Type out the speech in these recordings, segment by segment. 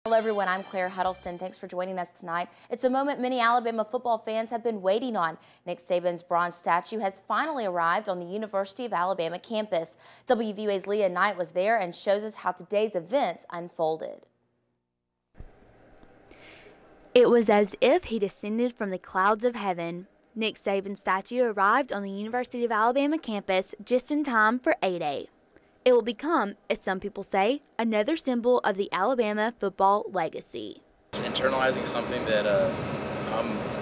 Hello everyone, I'm Claire Huddleston. Thanks for joining us tonight. It's a moment many Alabama football fans have been waiting on. Nick Saban's bronze statue has finally arrived on the University of Alabama campus. WVUA's Leah Knight was there and shows us how today's event unfolded. It was as if he descended from the clouds of heaven. Nick Saban's statue arrived on the University of Alabama campus just in time for A-Day. It will become, as some people say, another symbol of the Alabama football legacy. Internalizing something that I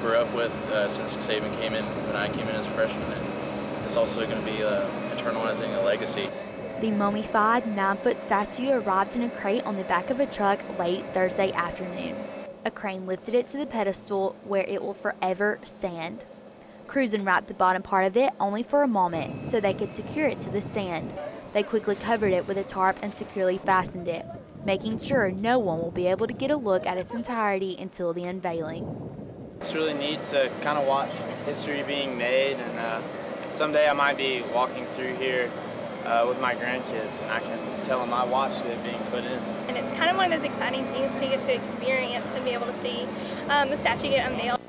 grew up with since Saban came in, when I came in as a freshman, and it's also going to be internalizing a legacy. The mummified 9-foot statue arrived in a crate on the back of a truck late Thursday afternoon. A crane lifted it to the pedestal where it will forever stand. Crews unwrapped the bottom part of it only for a moment so they could secure it to the stand. They quickly covered it with a tarp and securely fastened it, making sure no one will be able to get a look at its entirety until the unveiling. It's really neat to kind of watch history being made, and someday I might be walking through here with my grandkids and I can tell them I watched it being put in. And it's kind of one of those exciting things to get to experience and be able to see the statue get unveiled.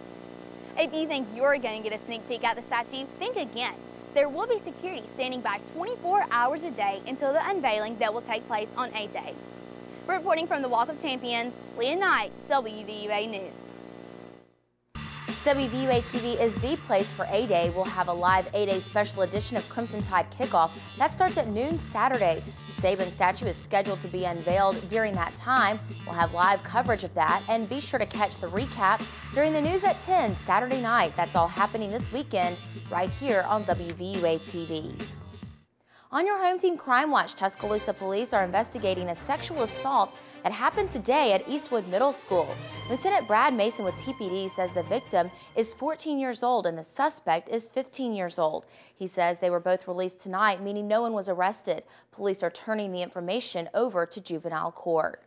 If you think you're going to get a sneak peek at the statue, think again. There will be security standing by 24 hours a day until the unveiling that will take place on A-Day. Reporting from the Walk of Champions, Leah Knight, WVUA News. WVUA TV is the place for A-Day. We'll have a live A-Day special edition of Crimson Tide Kickoff. That starts at noon Saturday. The Saban statue is scheduled to be unveiled during that time. We'll have live coverage of that, and be sure to catch the recap during the news at 10 Saturday night. That's all happening this weekend right here on WVUA TV. On your home team Crimewatch, Tuscaloosa police are investigating a sexual assault that happened today at Eastwood Middle School. Lieutenant Brad Mason with TPD says the victim is 14 years old and the suspect is 15 years old. He says they were both released tonight, meaning no one was arrested. Police are turning the information over to juvenile court.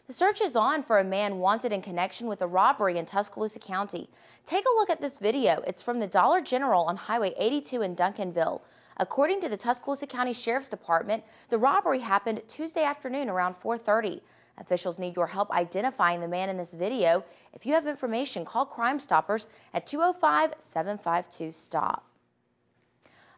The search is on for a man wanted in connection with a robbery in Tuscaloosa County. Take a look at this video. It's from the Dollar General on Highway 82 in Duncanville. According to the Tuscaloosa County Sheriff's Department, the robbery happened Tuesday afternoon around 4:30. Officials need your help identifying the man in this video. If you have information, call Crime Stoppers at 205-752-STOP.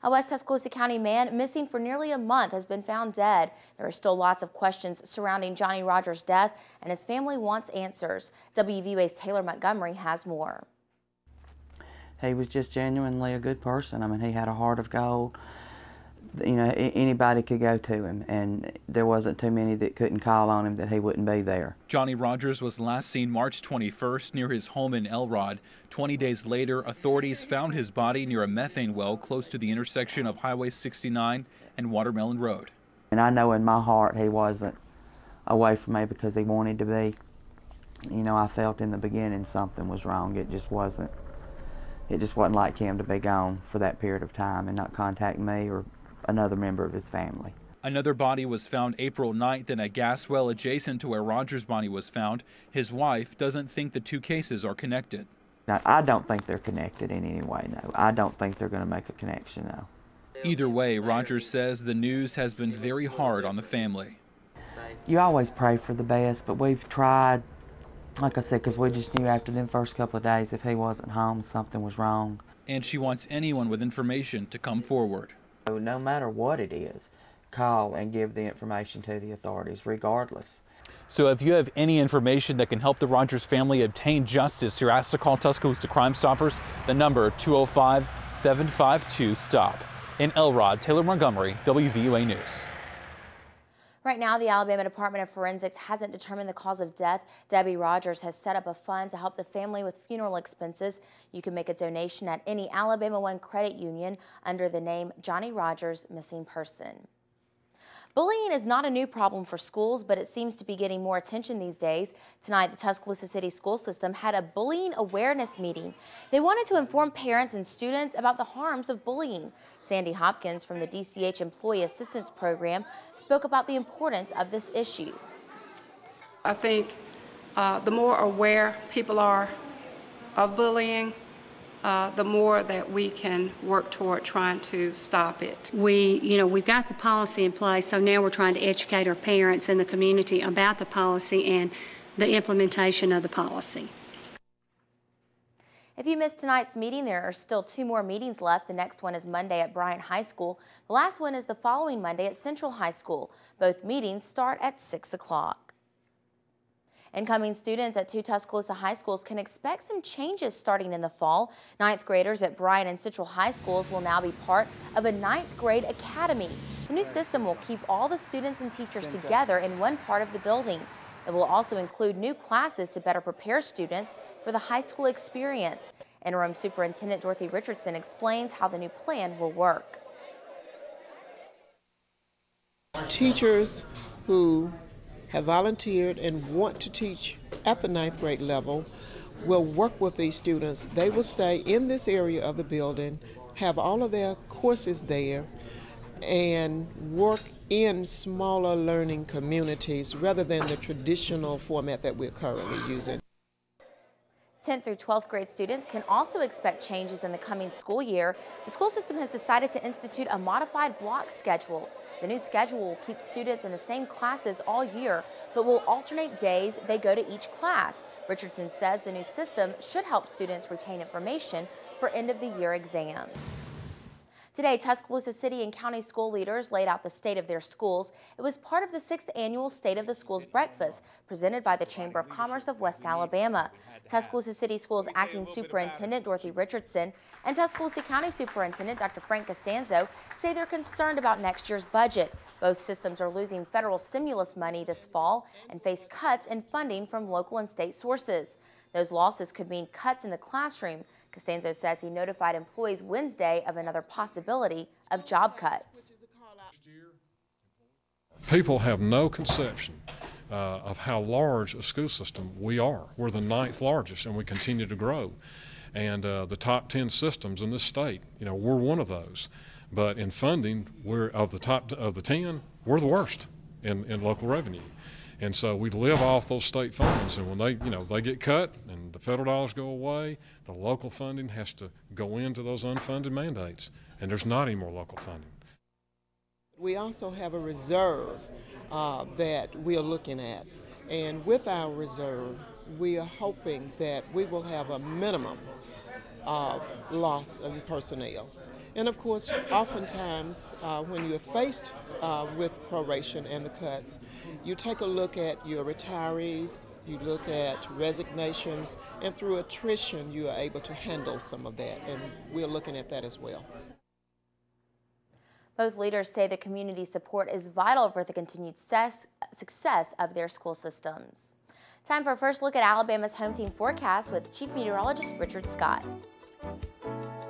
A West Tuscaloosa County man missing for nearly a month has been found dead. There are still lots of questions surrounding Johnny Rogers' death, and his family wants answers. WVUA's Taylor Montgomery has more. He was just genuinely a good person. I mean, he had a heart of gold. You know, anybody could go to him, and there wasn't too many that couldn't call on him that he wouldn't be there. Johnny Rogers was last seen March 21st near his home in Elrod. 20 days later, authorities found his body near a methane well close to the intersection of Highway 69 and Watermelon Road. And I know in my heart he wasn't away from me because he wanted to be. You know, I felt in the beginning something was wrong. It just wasn't like him to be gone for that period of time and not contact me or another member of his family. Another body was found April 9th in a gas well adjacent to where Rogers' body was found. His wife doesn't think the two cases are connected. Now, I don't think they're connected in any way, no. I don't think they're going to make a connection, no. Either way, Rogers says the news has been very hard on the family. You always pray for the best, but we've tried, like I said, because we just knew after them first couple of days if he wasn't home, something was wrong. And she wants anyone with information to come forward. No matter what it is, call and give the information to the authorities, regardless. So if you have any information that can help the Rogers family obtain justice, you're asked to call Tuscaloosa Crime Stoppers. The number 205-752-STOP. In Elrod, Taylor Montgomery, WVUA News. Right now, the Alabama Department of Forensics hasn't determined the cause of death. Debbie Rogers has set up a fund to help the family with funeral expenses. You can make a donation at any Alabama One credit union under the name Johnny Rogers Missing Person. Bullying is not a new problem for schools, but it seems to be getting more attention these days. Tonight, the Tuscaloosa City School System had a bullying awareness meeting. They wanted to inform parents and students about the harms of bullying. Sandy Hopkins from the DCH Employee Assistance Program spoke about the importance of this issue. I think the more aware people are of bullying, the more that we can work toward trying to stop it. We've got the policy in place, so now we're trying to educate our parents and the community about the policy and the implementation of the policy. If you missed tonight's meeting, there are still 2 more meetings left. The next one is Monday at Bryant High School. The last one is the following Monday at Central High School. Both meetings start at 6 o'clock. Incoming students at 2 Tuscaloosa high schools can expect some changes starting in the fall. 9th graders at Bryant and Central High Schools will now be part of a 9th grade academy. The new system will keep all the students and teachers together in one part of the building. It will also include new classes to better prepare students for the high school experience. Interim Superintendent Dorothy Richardson explains how the new plan will work. Teachers who have volunteered and want to teach at the 9th grade level will work with these students. They will stay in this area of the building, have all of their courses there, and work in smaller learning communities rather than the traditional format that we're currently using. 10th through 12th grade students can also expect changes in the coming school year. The school system has decided to institute a modified block schedule. The new schedule will keep students in the same classes all year, but will alternate days they go to each class. Richardson says the new system should help students retain information for end-of-the-year exams. Today, Tuscaloosa City and County school leaders laid out the state of their schools. It was part of the 6th annual State of the Schools breakfast presented by the Chamber of Commerce of West Alabama. Tuscaloosa City Schools Acting Superintendent Dorothy Richardson and Tuscaloosa County Superintendent Dr. Frank Costanzo say they're concerned about next year's budget. Both systems are losing federal stimulus money this fall and face cuts in funding from local and state sources. Those losses could mean cuts in the classroom. Costanzo says he notified employees Wednesday of another possibility of job cuts. People have no conception of how large a school system we are. We're the 9th largest, and we continue to grow. And the top 10 systems in this state, we're one of those. But in funding, we're of the top of the 10, we're the worst in local revenue. And so we live off those state funds, and when they get cut and the federal dollars go away, the local funding has to go into those unfunded mandates, and there's not any more local funding. We also have a reserve that we are looking at, and with our reserve, we are hoping that we will have a minimum of loss in personnel. And of course, oftentimes when you're faced with proration and the cuts, you take a look at your retirees, you look at resignations, and through attrition you are able to handle some of that, and we're looking at that as well. Both leaders say the community support is vital for the continued success of their school systems. Time for a first look at Alabama's home team forecast with Chief Meteorologist Richard Scott.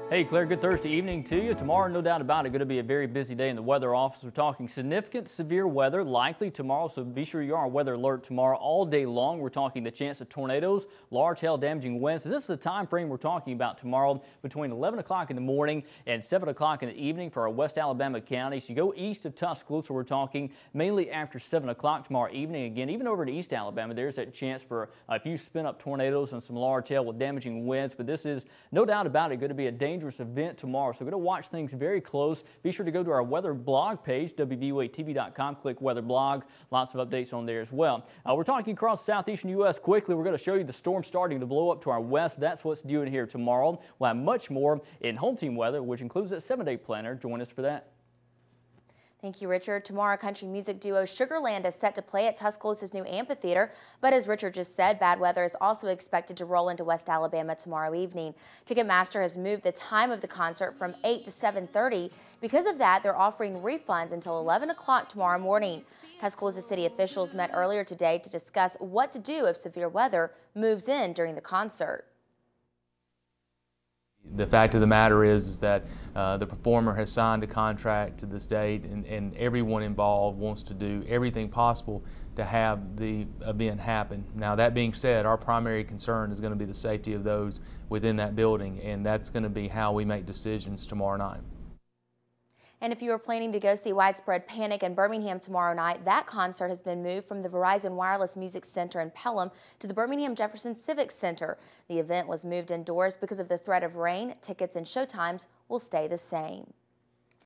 Hey Claire, good Thursday evening to you. Tomorrow, no doubt about it, going to be a very busy day in the weather office. We're talking significant severe weather likely tomorrow, so be sure you're on weather alert tomorrow all day long. We're talking the chance of tornadoes, large hail damaging winds. This is the time frame we're talking about tomorrow between 11 o'clock in the morning and 7 o'clock in the evening for our West Alabama counties. You go east of Tuscaloosa, we're talking mainly after 7 o'clock tomorrow evening. Again, even over to East Alabama, there's that chance for a few spin-up tornadoes and some large hail with damaging winds. But this is, no doubt about it, going to be a dangerous event tomorrow, so we're going to watch things very close. Be sure to go to our weather blog page, WVUATV.com, click weather blog. Lots of updates on there as well. We're talking across the southeastern U.S. quickly. We're going to show you the storm starting to blow up to our west. That's what's due in here tomorrow. We'll have much more in home team weather, which includes that 7-day planner. Join us for that. Thank you, Richard. Tomorrow, country music duo Sugarland is set to play at Tuscaloosa's new amphitheater. But as Richard just said, bad weather is also expected to roll into West Alabama tomorrow evening. Ticketmaster has moved the time of the concert from 8 to 7:30. Because of that, they're offering refunds until 11 o'clock tomorrow morning. Tuscaloosa City officials met earlier today to discuss what to do if severe weather moves in during the concert. The fact of the matter is that the performer has signed a contract to this date, and everyone involved wants to do everything possible to have the event happen. Now, that being said, our primary concern is going to be the safety of those within that building, and that's going to be how we make decisions tomorrow night. And if you are planning to go see Widespread Panic in Birmingham tomorrow night, that concert has been moved from the Verizon Wireless Music Center in Pelham to the Birmingham Jefferson Civic Center. The event was moved indoors because of the threat of rain. Tickets and showtimes will stay the same.